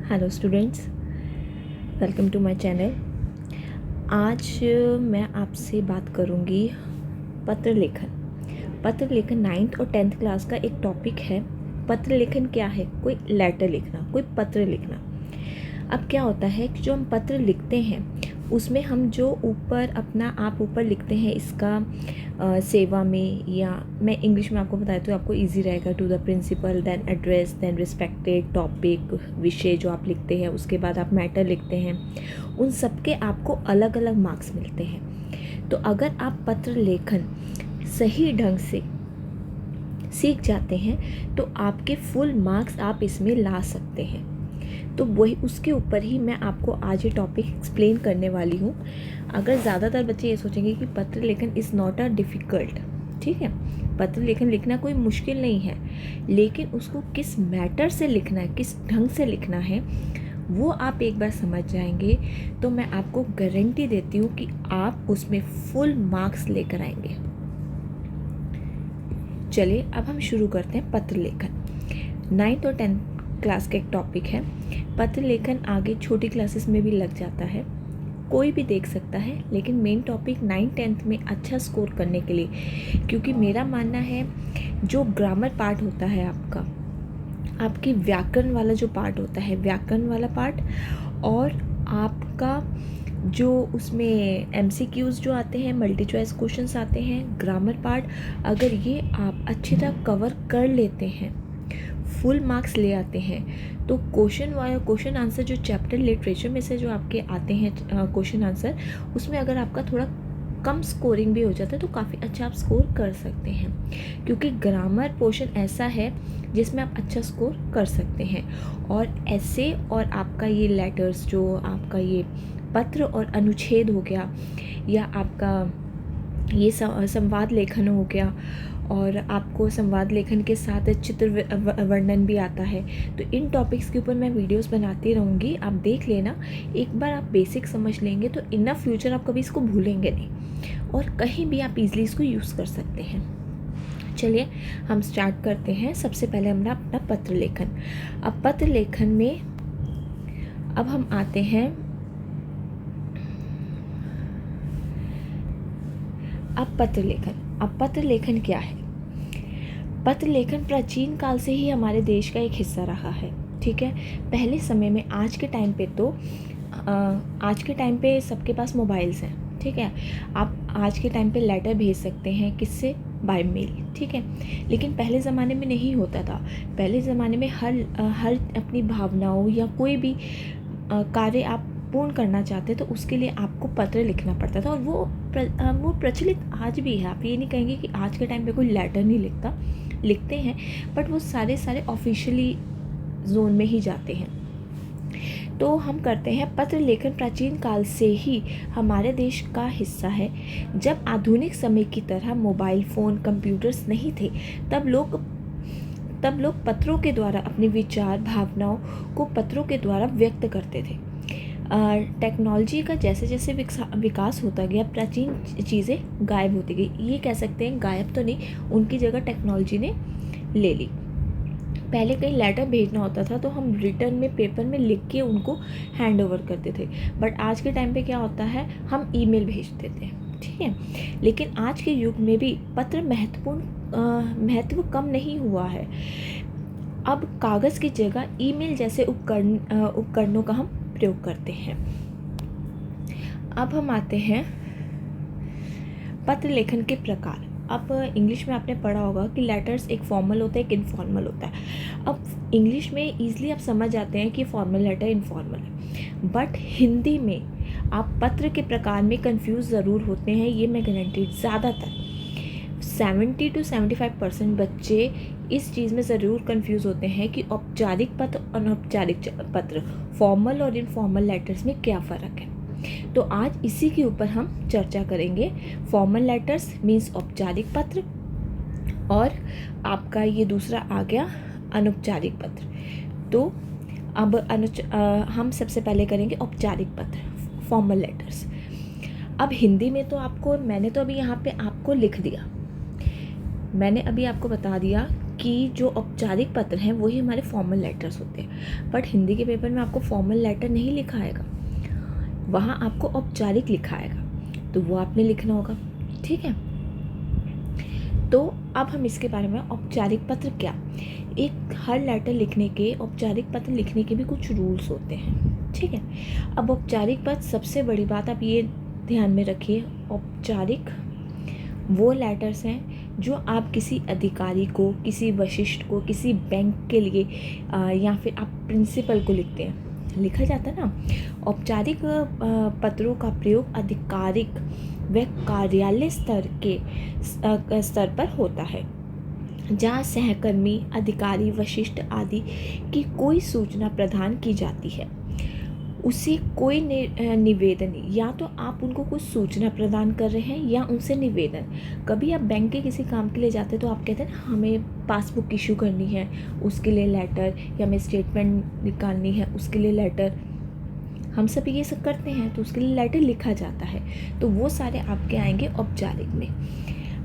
Hello students, welcome to my channel. आज मैं आपसे बात करूंगी पत्र लेखन। पत्र लेखन 9th और 10th क्लास का एक टॉपिक है। पत्र लेखन क्या है? कोई लेटर लिखना, कोई पत्र लिखना। अब क्या होता है कि जो हम पत्र लिखते हैं उसमें हम जो ऊपर अपना आप ऊपर लिखते हैं इसका सेवा में, या मैं इंग्लिश में आपको बताया तो आपको इजी रहेगा। To the principal, then address, then respected topic, विषय जो आप लिखते हैं, उसके बाद आप मैटर लिखते हैं। उन सब के आपको अलग अलग मार्क्स मिलते हैं। तो अगर आप पत्र लेखन सही ढंग से सीख जाते हैं तो आपके फुल मार्क्स आप इसमें ला सकते हैं। तो वही उसके ऊपर ही मैं आपको आज ये टॉपिक एक्सप्लेन करने वाली हूँ। अगर ज़्यादातर बच्चे ये सोचेंगे कि पत्र लेखन इज़ नॉट अ डिफ़िकल्ट, ठीक है, पत्र लेखन लिखना कोई मुश्किल नहीं है, लेकिन उसको किस मैटर से लिखना है, किस ढंग से लिखना है, वो आप एक बार समझ जाएंगे तो मैं आपको गारंटी देती हूँ कि आप उसमें फुल मार्क्स लेकर आएंगे। चलिए अब हम शुरू करते हैं पत्र लेखन। 9th और 10th क्लास का एक टॉपिक है। पत्र लेखन आगे छोटी क्लासेस में भी लग जाता है, कोई भी देख सकता है, लेकिन मेन टॉपिक 9th-10th में अच्छा स्कोर करने के लिए, क्योंकि मेरा मानना है जो ग्रामर पार्ट होता है आपकी व्याकरण वाला जो पार्ट होता है, व्याकरण वाला पार्ट, और आपका जो उसमें MCQs जो आते हैं, मल्टी चॉइस क्वेश्चंस आते हैं, ग्रामर पार्ट, अगर ये आप अच्छी तरह कवर कर लेते हैं, फुल मार्क्स ले आते हैं, तो क्वेश्चन आंसर जो चैप्टर लिटरेचर में से जो आपके आते हैं क्वेश्चन आंसर, उसमें अगर आपका थोड़ा कम स्कोरिंग भी हो जाता है तो काफ़ी अच्छा आप स्कोर कर सकते हैं, क्योंकि ग्रामर पोर्शन ऐसा है जिसमें आप अच्छा स्कोर कर सकते हैं। और ऐसे और आपका ये लेटर्स, जो आपका ये पत्र और अनुच्छेद हो गया, या आपका ये संवाद लेखन हो गया, और आपको संवाद लेखन के साथ चित्र वर्णन भी आता है। तो इन टॉपिक्स के ऊपर मैं वीडियोस बनाती रहूँगी, आप देख लेना। एक बार आप बेसिक समझ लेंगे तो इन फ्यूचर आप कभी इसको भूलेंगे नहीं, और कहीं भी आप इजीली इसको यूज़ कर सकते हैं। चलिए हम स्टार्ट करते हैं। सबसे पहले हमारा अपना पत्र लेखन। अब पत्र लेखन में अब हम आते हैं, अब पत्र लेखन क्या है? पत्र लेखन प्राचीन काल से ही हमारे देश का एक हिस्सा रहा है, ठीक है। पहले समय में, आज के टाइम पे सबके पास मोबाइल्स हैं, ठीक है। आप आज के टाइम पे लेटर भेज सकते हैं, किससे? बाय मेल, ठीक है। लेकिन पहले ज़माने में नहीं होता था। पहले ज़माने में हर अपनी भावनाओं या कोई भी कार्य आप पूर्ण करना चाहते तो उसके लिए आपको पत्र लिखना पड़ता था, और वो प्रचलित आज भी है। आप ये नहीं कहेंगे कि आज के टाइम पे कोई लेटर नहीं लिखते हैं, बट वो सारे ऑफिशियली जोन में ही जाते हैं। तो हम करते हैं, पत्र लेखन प्राचीन काल से ही हमारे देश का हिस्सा है। जब आधुनिक समय की तरह मोबाइल फ़ोन, कंप्यूटर्स नहीं थे, तब लोग पत्रों के द्वारा अपने विचार, भावनाओं को पत्रों के द्वारा व्यक्त करते थे। टेक्नोलॉजी का जैसे जैसे विकास होता गया, प्राचीन चीज़ें गायब होती गई। ये कह सकते हैं गायब तो नहीं, उनकी जगह टेक्नोलॉजी ने ले ली। पहले कहीं लेटर भेजना होता था तो हम रिटर्न में, पेपर में लिख के उनको हैंड ओवर करते थे, बट आज के टाइम पे क्या होता है, हम ईमेल भेज देते हैं, ठीक है। लेकिन आज के युग में भी पत्र महत्व कम नहीं हुआ है। अब कागज़ की जगह ईमेल जैसे उपकरणों का हम प्रयोग करते हैं। अब हम आते हैं पत्र लेखन के प्रकार। अब इंग्लिश में आपने पढ़ा होगा कि लेटर्स एक फॉर्मल होता है, एक इनफॉर्मल होता है। अब इंग्लिश में ईजिली आप समझ जाते हैं कि फॉर्मल लेटर इनफॉर्मल है, बट हिंदी में आप पत्र के प्रकार में कंफ्यूज ज़रूर होते हैं, ये मैं गारंटी। ज़्यादातर 70 to 75% बच्चे इस चीज़ में ज़रूर कंफ्यूज होते हैं कि औपचारिक पत्र और अनौपचारिक पत्र, फॉर्मल और इनफॉर्मल लेटर्स में क्या फ़र्क है। तो आज इसी के ऊपर हम चर्चा करेंगे। फॉर्मल लेटर्स मीन्स औपचारिक पत्र, और आपका ये दूसरा आ गया अनौपचारिक पत्र। तो अब हम सबसे पहले करेंगे औपचारिक पत्र, फॉर्मल लेटर्स। अब हिंदी में तो मैंने तो अभी यहाँ पे आपको लिख दिया, मैंने अभी आपको बता दिया कि जो औपचारिक पत्र हैं वही हमारे फॉर्मल लेटर्स होते हैं, बट हिंदी के पेपर में आपको फॉर्मल लेटर नहीं लिखा आएगा, वहाँ आपको औपचारिक लिखा आएगा, तो वो आपने लिखना होगा। ठीक है, तो अब हम इसके बारे में औपचारिक पत्र क्या, एक हर लेटर लिखने के, औपचारिक पत्र लिखने के भी कुछ रूल्स होते हैं। ठीक है, अब औपचारिक पत्र, सबसे बड़ी बात आप ये ध्यान में रखिए, औपचारिक वो लेटर्स हैं जो आप किसी अधिकारी को, किसी वरिष्ठ को, किसी बैंक के लिए या फिर आप प्रिंसिपल को लिखते हैं, लिखा जाता है ना। औपचारिक पत्रों का प्रयोग आधिकारिक व कार्यालय स्तर पर होता है, जहाँ सहकर्मी, अधिकारी, वरिष्ठ आदि की कोई सूचना प्रदान की जाती है। उसे कोई निवेदन, या तो आप उनको कुछ सूचना प्रदान कर रहे हैं या उनसे निवेदन। कभी आप बैंक के किसी काम के लिए जाते हैं तो आप कहते हैं ना हमें पासबुक इशू करनी है, उसके लिए लेटर, या हमें स्टेटमेंट निकालनी है, उसके लिए लेटर, हम सब ये सब करते हैं, तो उसके लिए लेटर लिखा जाता है। तो वो सारे आपके आएंगे औपचारिक में।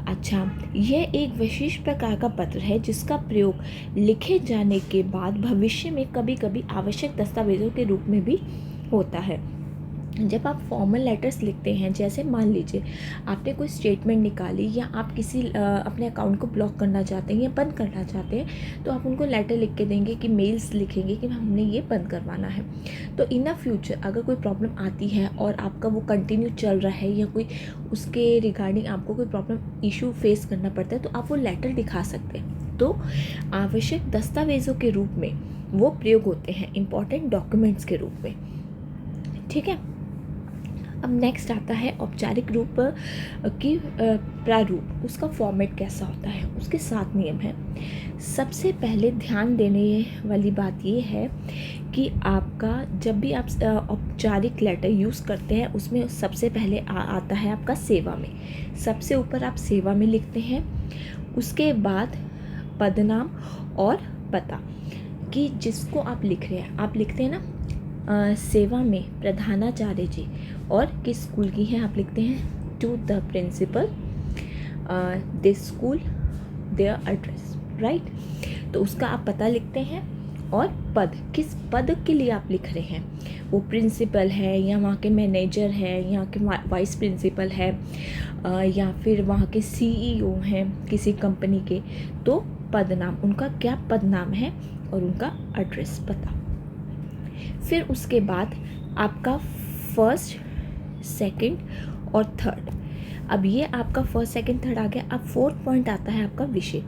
अच्छा, यह एक विशेष प्रकार का पत्र है जिसका प्रयोग लिखे जाने के बाद भविष्य में कभी कभी आवश्यक दस्तावेजों के रूप में भी होता है। जब आप फॉर्मल लेटर्स लिखते हैं, जैसे मान लीजिए आपने कोई स्टेटमेंट निकाली, या आप किसी अपने अकाउंट को ब्लॉक करना चाहते हैं या बंद करना चाहते हैं, तो आप उनको लेटर लिख के देंगे, कि मेल्स लिखेंगे कि हमने ये बंद करवाना है। तो इन द फ्यूचर अगर कोई प्रॉब्लम आती है और आपका वो कंटिन्यू चल रहा है, या कोई उसके रिगार्डिंग आपको कोई प्रॉब्लम इशू फेस करना पड़ता है, तो आप वो लेटर दिखा सकते हैं। तो आवश्यक दस्तावेज़ों के रूप में वो प्रयोग होते हैं, इम्पॉर्टेंट डॉक्यूमेंट्स के रूप में। ठीक है, अब नेक्स्ट आता है औपचारिक रूप की प्रारूप, उसका फॉर्मेट कैसा होता है, उसके 7 नियम हैं। सबसे पहले ध्यान देने वाली बात ये है कि आपका जब भी आप औपचारिक लेटर यूज़ करते हैं, उसमें सबसे पहले आता है आपका सेवा में, सबसे ऊपर आप सेवा में लिखते हैं। उसके बाद पदनाम और पता, कि जिसको आप लिख रहे हैं, आप लिखते हैं ना सेवा में प्रधानाचार्य जी, और किस स्कूल की हैं आप लिखते हैं to the principal this school their address, right. तो उसका आप पता लिखते हैं, और पद, किस पद के लिए आप लिख रहे हैं, वो प्रिंसिपल है, या वहाँ के मैनेजर है, यहाँ के वाइस प्रिंसिपल है, या फिर वहाँ के सीईओ हैं किसी कंपनी के, तो पदनाम, उनका क्या पदनाम है और उनका एड्रेस पता। फिर उसके बाद आपका फर्स्ट, सेकंड और थर्ड। अब ये आपका फर्स्ट, सेकंड, थर्ड आ गया। अब 4th पॉइंट आता है आपका विषय।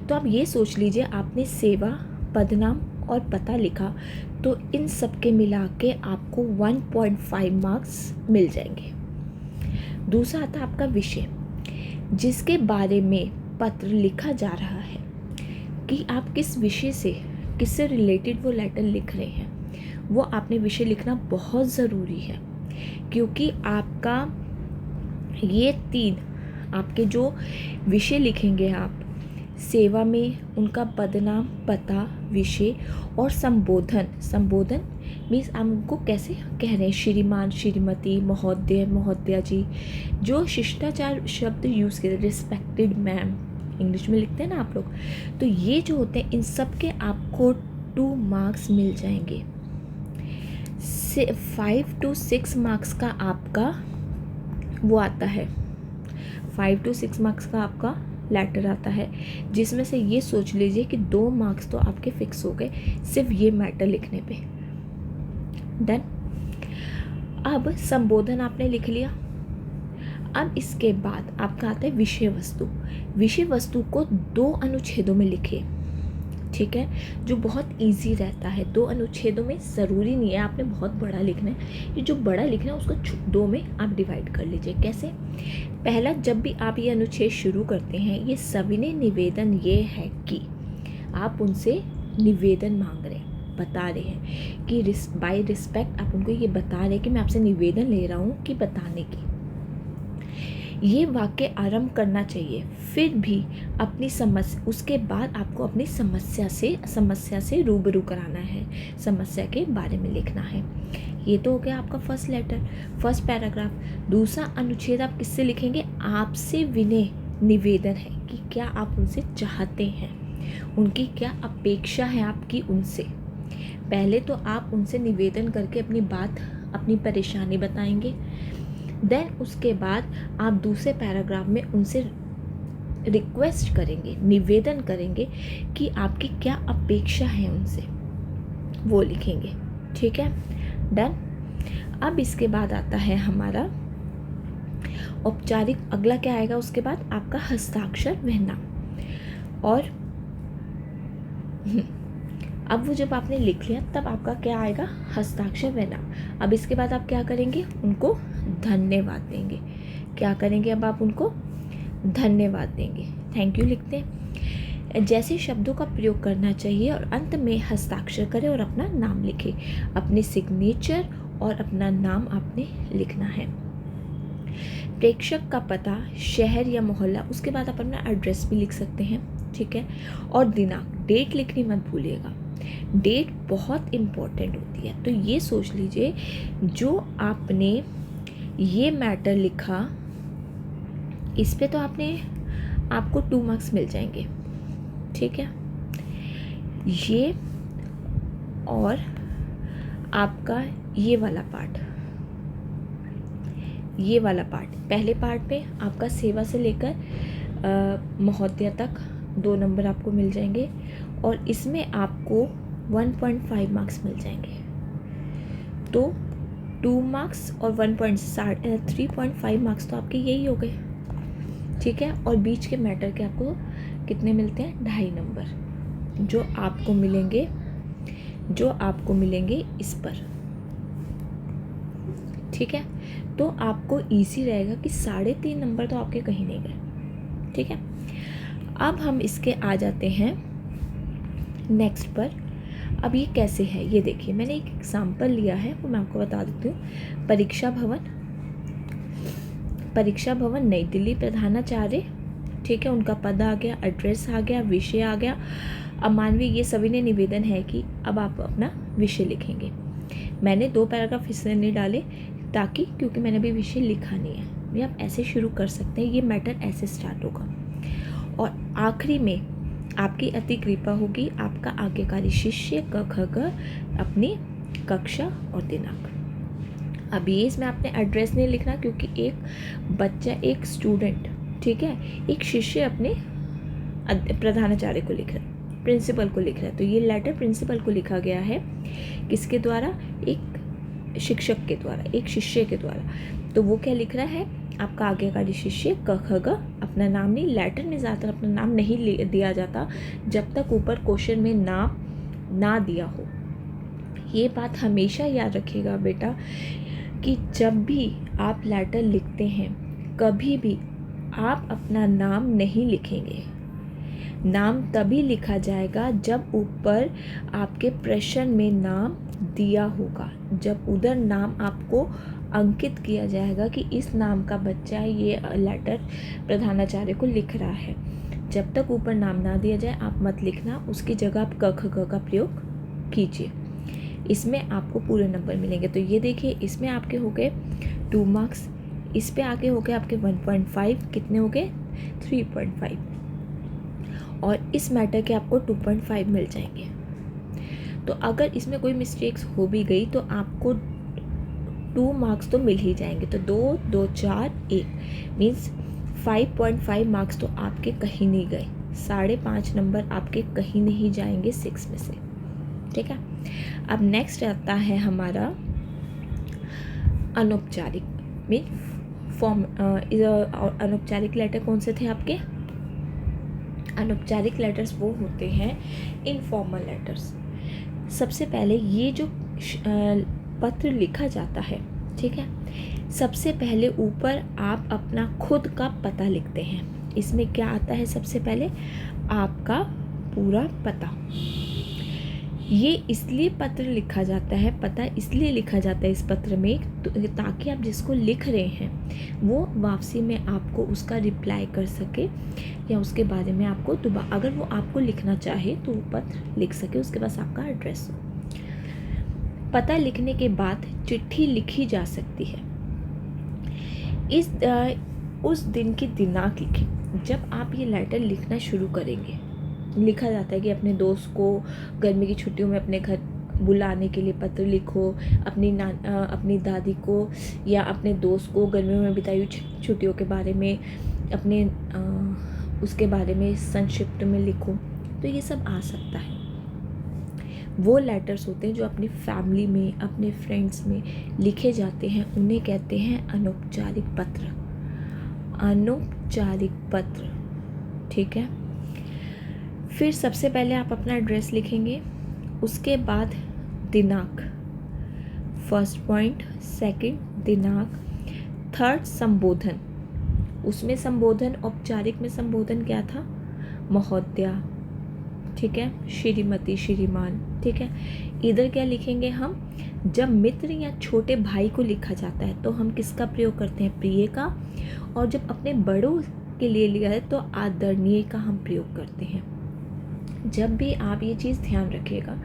तो आप ये सोच लीजिए, आपने सेवा, पदनाम और पता लिखा, तो इन सब के मिला के आपको 1.5 मार्क्स मिल जाएंगे। दूसरा आता है आपका विषय, जिसके बारे में पत्र लिखा जा रहा है, कि आप किस विषय से, किससे रिलेटेड वो लेटर लिख रहे हैं, वो आपने विषय लिखना बहुत ज़रूरी है। क्योंकि आपका ये 3 आपके जो विषय लिखेंगे आप सेवा में, उनका पदनाम, पता, विषय और संबोधन। संबोधन मीन्स आप उनको कैसे कह रहे हैं, श्रीमान, श्रीमती, महोदय, महोदया जी, जो शिष्टाचार शब्द यूज़ किए, रिस्पेक्टेड मैम इंग्लिश में लिखते हैं ना आप लोग, तो ये जो होते हैं, इन सब के आपको 2 मार्क्स मिल जाएंगे। 5 to 6 मार्क्स का आपका वो आता है, 5 to 6 मार्क्स का आपका लेटर आता है, जिसमें से ये सोच लीजिए कि 2 मार्क्स तो आपके फिक्स हो गए सिर्फ ये मैटर लिखने पे। डन। अब संबोधन आपने लिख लिया। अब इसके बाद आपका आता है विषय वस्तु। विषय वस्तु को 2 अनुच्छेदों में लिखे, ठीक है, जो बहुत इजी रहता है। 2 अनुच्छेदों में, ज़रूरी नहीं है आपने बहुत बड़ा लिखना है, ये जो बड़ा लिखना है उसको 2 में आप डिवाइड कर लीजिए। कैसे? पहला, जब भी आप ये अनुच्छेद शुरू करते हैं, ये सविनय निवेदन ये है कि आप उनसे निवेदन मांग रहे हैं, बता रहे हैं कि बाय रिस्पेक्ट आप उनको ये बता रहे हैं कि मैं आपसे निवेदन ले रहा हूँ कि बताने की। ये वाक्य आरंभ करना चाहिए। फिर भी अपनी समस्या, उसके बाद आपको अपनी समस्या से रूबरू कराना है, समस्या के बारे में लिखना है। ये तो हो गया आपका फर्स्ट लेटर, फर्स्ट पैराग्राफ। दूसरा अनुच्छेद आप किससे लिखेंगे? आपसे विनय निवेदन है कि क्या आप उनसे चाहते हैं, उनकी क्या अपेक्षा है आपकी उनसे। पहले तो आप उनसे निवेदन करके अपनी बात, अपनी परेशानी बताएंगे। देन उसके बाद आप दूसरे पैराग्राफ में उनसे रिक्वेस्ट करेंगे, निवेदन करेंगे कि आपकी क्या अपेक्षा है उनसे, वो लिखेंगे। ठीक है, डन। अब इसके बाद आता है हमारा औपचारिक। अगला क्या आएगा उसके बाद, आपका हस्ताक्षर व नाम। और अब वो जब आपने लिख लिया तब आपका क्या आएगा, हस्ताक्षर व नाम। अब इसके बाद आप क्या करेंगे, उनको धन्यवाद देंगे। क्या करेंगे, अब आप उनको धन्यवाद देंगे, थैंक यू लिखते हैं। जैसे शब्दों का प्रयोग करना चाहिए और अंत में हस्ताक्षर करें और अपना नाम लिखें। अपने सिग्नेचर और अपना नाम आपने लिखना है। प्रेषक का पता, शहर या मोहल्ला, उसके बाद आप अपना एड्रेस भी लिख सकते हैं। ठीक है, और दिनांक, डेट लिखनी मत भूलिएगा। डेट बहुत इम्पोर्टेंट होती है। तो ये सोच लीजिए जो आपने ये मैटर लिखा, इस पे तो आपको 2 मार्क्स मिल जाएंगे। ठीक है, ये और आपका ये वाला पार्ट, पहले पार्ट पे आपका सेवा से लेकर महोदया तक 2 नंबर आपको मिल जाएंगे और इसमें आपको 1.5 मार्क्स मिल जाएंगे। तो 2 मार्क्स और 3.5 मार्क्स तो आपके यही हो गए। ठीक है, और बीच के मैटर के आपको कितने मिलते हैं, 2.5 नंबर जो आपको मिलेंगे इस पर। ठीक है, तो आपको इजी रहेगा कि 3.5 नंबर तो आपके कहीं नहीं गए। ठीक है, अब हम इसके आ जाते हैं नेक्स्ट पर। अब ये कैसे है ये देखिए, मैंने एक एग्जाम्पल लिया है वो मैं आपको बता देती हूँ। परीक्षा भवन नई दिल्ली, प्रधानाचार्य। ठीक है, उनका पद आ गया, एड्रेस आ गया, विषय आ गया। अब मानवीय, ये सभी ने निवेदन है कि अब आप अपना विषय लिखेंगे। मैंने 2 पैराग्राफ इसलिए नहीं डाले क्योंकि मैंने अभी विषय लिखा नहीं है। ये आप ऐसे शुरू कर सकते हैं, ये मैटर ऐसे स्टार्ट होगा। और आखिरी में आपकी अति कृपा होगी, आपका आज्ञाकारी शिष्य क ख ग, अपनी कक्षा और दिनांक। अब ये इसमें आपने एड्रेस नहीं लिखना क्योंकि एक बच्चा, एक स्टूडेंट, ठीक है, एक शिष्य अपने प्रधानाचार्य को लिख रहा है, प्रिंसिपल को लिख रहा है। तो ये लेटर प्रिंसिपल को लिखा गया है, किसके द्वारा, एक शिक्षक के द्वारा, एक शिष्य के द्वारा। तो वो क्या लिख रहा है, आपका आज्ञाकारी शिष्य क ख ग, अपना नाम नहीं। लेटर में ज़्यादातर अपना नाम नहीं दिया जाता जब तक ऊपर क्वेश्चन में नाम ना दिया हो। ये बात हमेशा याद रखिएगा बेटा कि जब भी आप लेटर लिखते हैं कभी भी आप अपना नाम नहीं लिखेंगे। नाम तभी लिखा जाएगा जब ऊपर आपके प्रश्न में नाम दिया होगा, जब उधर नाम आपको अंकित किया जाएगा कि इस नाम का बच्चा ये लेटर प्रधानाचार्य को लिख रहा है। जब तक ऊपर नाम ना दिया जाए आप मत लिखना, उसकी जगह आप क ख ग का प्रयोग कीजिए। इसमें आपको पूरे नंबर मिलेंगे। तो ये देखिए, इसमें आपके हो गए 2 मार्क्स, इस पे आगे हो गए आपके 1.5, कितने हो गए 3.5, और इस मैटर के आपको 2.5 मिल जाएंगे। तो अगर इसमें कोई मिस्टेक्स हो भी गई तो आपको 2 मार्क्स तो मिल ही जाएंगे। तो 2, 2, 4, 1 मीन्स 5.5 मार्क्स तो आपके कहीं नहीं गए। 5.5 नंबर आपके कहीं नहीं जाएंगे 6 में से। ठीक है, अब नेक्स्ट आता है हमारा अनौपचारिक मीन फॉर्म। अनौपचारिक लेटर कौन से थे आपके? अनौपचारिक लेटर्स वो होते हैं इनफॉर्मल लेटर्स। सबसे पहले ये जो पत्र लिखा जाता है, ठीक है, सबसे पहले ऊपर आप अपना खुद का पता लिखते हैं। इसमें क्या आता है, सबसे पहले आपका पूरा पता। ये इसलिए पत्र लिखा जाता है, पता इसलिए लिखा जाता है इस पत्र में ताकि आप जिसको लिख रहे हैं वो वापसी में आपको उसका रिप्लाई कर सके या उसके बारे में आपको दोबारा, अगर वो आपको लिखना चाहे तो वो पत्र लिख सके, उसके पास आपका एड्रेस हो। पता लिखने के बाद चिट्ठी लिखी जा सकती है। उस दिन की दिनांक लिखें जब आप ये लेटर लिखना शुरू करेंगे। लिखा जाता है कि अपने दोस्त को गर्मी की छुट्टियों में अपने घर बुलाने के लिए पत्र लिखो, अपनी दादी को या अपने दोस्त को गर्मियों में बिताई हुई छुट्टियों के बारे में अपने उसके बारे में संक्षिप्त में लिखो। तो ये सब आ सकता है। वो लेटर्स होते हैं जो अपनी फैमिली में, अपने फ्रेंड्स में लिखे जाते हैं, उन्हें कहते हैं अनौपचारिक पत्र। अनौपचारिक पत्र, ठीक है। फिर सबसे पहले आप अपना एड्रेस लिखेंगे, उसके बाद दिनांक, फर्स्ट पॉइंट, सेकंड दिनांक, थर्ड संबोधन। उसमें संबोधन, औपचारिक में संबोधन क्या था, महोदया, ठीक है, श्रीमती, श्रीमान, ठीक है। इधर क्या लिखेंगे हम, जब मित्र या छोटे भाई को लिखा जाता है तो हम किसका प्रयोग करते हैं, प्रिय का, और जब अपने बड़ों के लिए लिखा है तो आदरणीय का हम प्रयोग करते हैं। जब भी आप ये चीज़ ध्यान रखिएगा,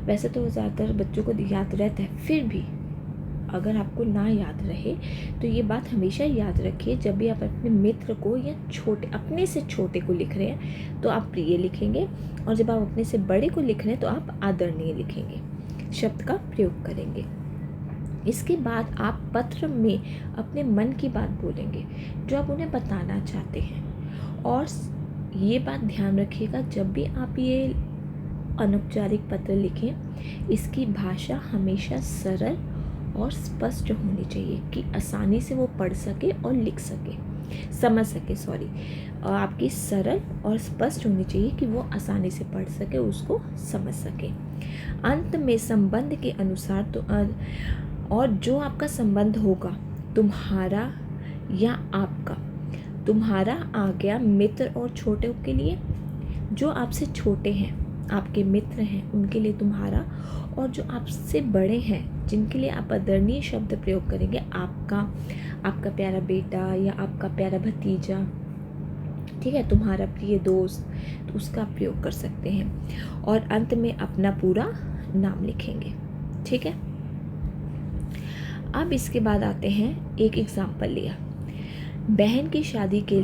वैसे तो ज़्यादातर बच्चों को याद रहता है, फिर भी अगर आपको ना याद रहे तो ये बात हमेशा याद रखिए, जब भी आप अपने मित्र को या अपने से छोटे को लिख रहे हैं तो आप प्रिय लिखेंगे, और जब आप अपने से बड़े को लिख रहे हैं तो आप आदरणीय लिखेंगे, शब्द का प्रयोग करेंगे। इसके बाद आप पत्र में अपने मन की बात बोलेंगे जो आप उन्हें बताना चाहते हैं। और ये बात ध्यान रखिएगा, जब भी आप ये अनौपचारिक पत्र लिखें, इसकी भाषा हमेशा सरल और स्पष्ट होनी चाहिए कि आसानी से वो पढ़ सके और लिख सके, समझ सके, और आपकी सरल और स्पष्ट होनी चाहिए कि वो आसानी से पढ़ सके, उसको समझ सके। अंत में संबंध के अनुसार तो और जो आपका संबंध होगा, तुम्हारा या आपका, तुम्हारा आ गया मित्र और छोटे के लिए, जो आपसे छोटे हैं, आपके मित्र हैं, उनके लिए तुम्हारा, और जो आपसे बड़े हैं, जिनके लिए आप आदरणीय शब्द प्रयोग करेंगे, आपका प्यारा बेटा या आपका प्यारा भतीजा, ठीक है, तुम्हारा प्रिय दोस्त, तो उसका प्रयोग कर सकते हैं। और अंत में अपना पूरा नाम लिखेंगे, ठीक है। अब इसके बाद आते हैं, एक एग्जाम्पल लिया, बहन की शादी के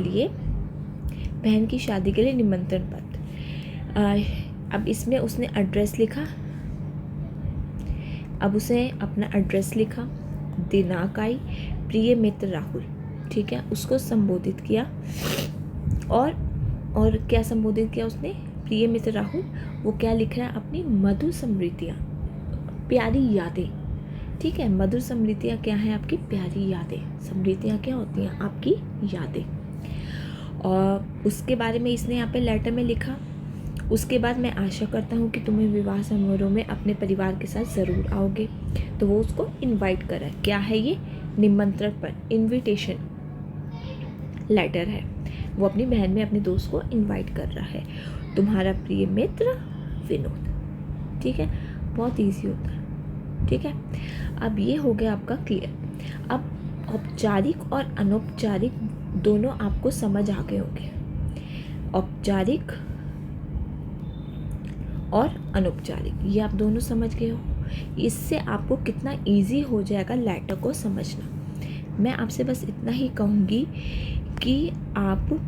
लिए निमंत्रण पत्र। अब इसमें उसने एड्रेस लिखा, अब उसे अपना एड्रेस लिखा, दिनांक आई, प्रिय मित्र राहुल, ठीक है, उसको संबोधित किया, और क्या संबोधित किया उसने, प्रिय मित्र राहुल। वो क्या लिख रहा है, अपनी मधुर स्मृतियाँ, प्यारी यादें, ठीक है। मधुर स्मृतियाँ क्या है, आपकी प्यारी यादें। स्मृतियाँ क्या होती हैं, आपकी यादें। और उसके बारे में इसने यहाँ पे लेटर में लिखा। उसके बाद मैं आशा करता हूँ कि तुम्हें विवाह समारोह में अपने परिवार के साथ ज़रूर आओगे। तो वो उसको इनवाइट कर रहा है। क्या है ये, निमंत्रण पत्र, इनविटेशन लेटर है। वो अपनी बहन में अपने दोस्त को इनवाइट कर रहा है, तुम्हारा प्रिय मित्र विनोद, ठीक है। बहुत ईजी होता है, ठीक है। अब ये हो गया आपका क्लियर। अब औपचारिक और अनौपचारिक दोनों आपको समझ आ गए होंगे, औपचारिक और अनौपचारिक, ये आप दोनों समझ गए हो। इससे आपको कितना इजी हो जाएगा लेटर को समझना। मैं आपसे बस इतना ही कहूँगी कि आप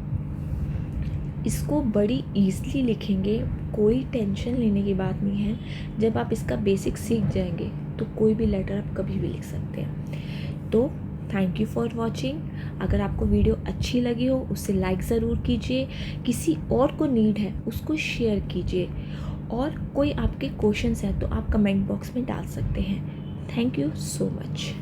इसको बड़ी ईज़िली लिखेंगे, कोई टेंशन लेने की बात नहीं है। जब आप इसका बेसिक सीख जाएंगे तो कोई भी लेटर आप कभी भी लिख सकते हैं। तो थैंक यू फॉर वॉचिंग। अगर आपको वीडियो अच्छी लगी हो उसे लाइक ज़रूर कीजिए, किसी और को नीड है उसको शेयर कीजिए, और कोई आपके क्वेश्चंस हैं तो आप कमेंट बॉक्स में डाल सकते हैं। Thank you so much.